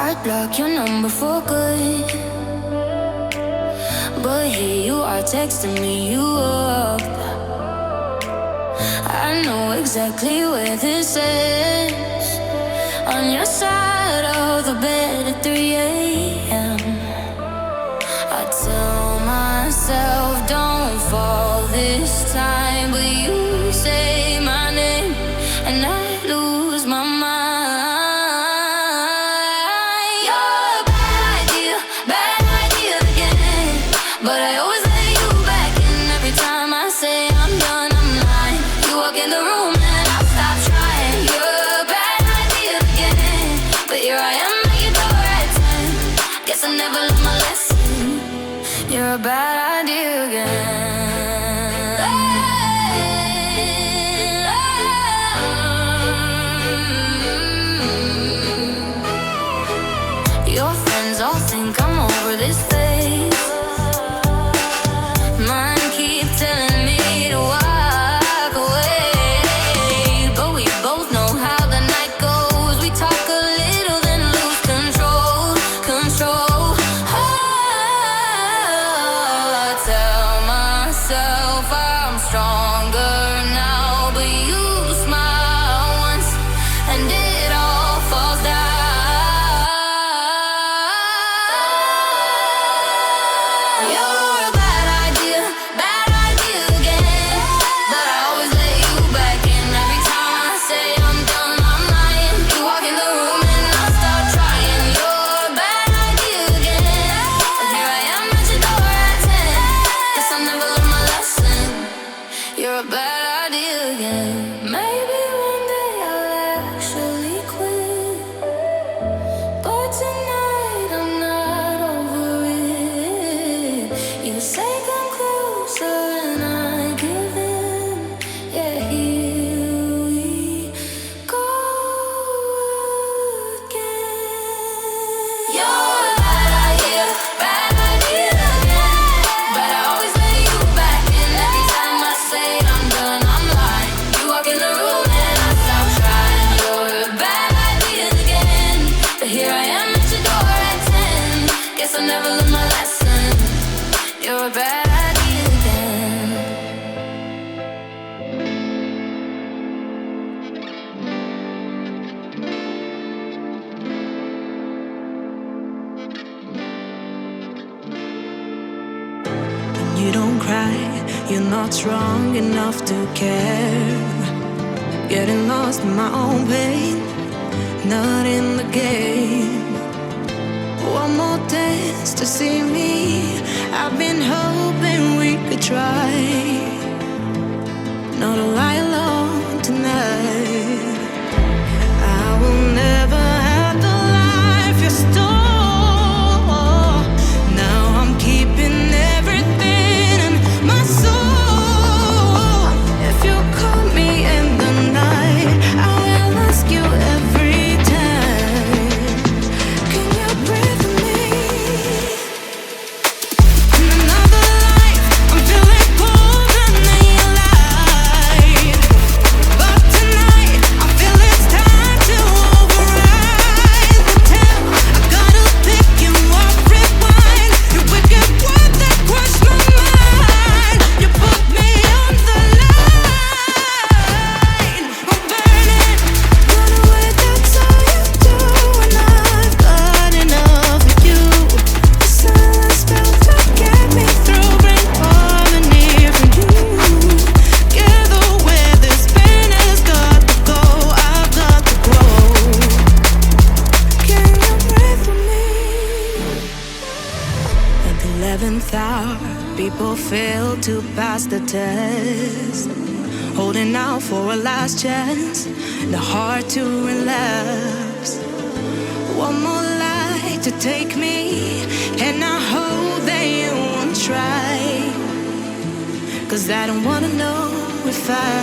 heart, block your number for good. But here you are texting me, you up. I know exactly where this is. On your side of the bed at 3 a.m. I tell myself don't fall this time, but you say my name and I lose my mind. You're a bad idea again. But I always let you back in every time I say I'm done, I'm lying. You walk in the room and I stop trying. You're a bad idea again. But here I am at your door at 10. Guess I never learned my lesson. You're a bad idea again. Your friends all think I'm over this phase. Mine keep telling me to walk away. But we both know how the night goes. We talk a little then lose control. I tell myself I'm stronger now, but you smile once and it all falls down. You're a bad idea again. But I always let you back in every time I say I'm done, I'm lying. You walk in the room and I start trying. You're a bad idea again. But here I am at your door at 10. Guess I never learned my lesson. You're a bad idea again. Maybe one day I'll actually quit. But tonight I'm not over it. You say come closer and I give in. Yeah, here we go again. You're a bad idea again. But I always let you back in every time I say I'm done, I'm lying. You walk in the room and I stop trying. You're a bad idea again. But here I am at your door at 10. Guess I never learned my lesson. You're a bad idea again. You don't cry, you're not strong enough to care. Getting lost in my own pain, not in the game. One more dance to see me. I've been hoping we could try not to lie alone tonight. I will never have the life you stole. Now I'm keeping everything in my soul. If you call me in the night, I will ask you every time, can you breathe with me? In another life, I'm feeling colder than your light. But tonight, I feel it's time to override the tale. I gotta pick you up, rewind. Your wicked word that crushed my mind. You put me on the line. I'm burning, run away, that's all you do. And I've got enough of you. The silence spell to get me through, bring harmony for you. Gather where this pain has got to go, I've got to grow. Can you breathe with me? At the 11th hour, people fail to pass the test. Holding out for a last chance, the heart to relapse. One more light to take me, and I hope that you won't try. 'Cause I don't wanna know if I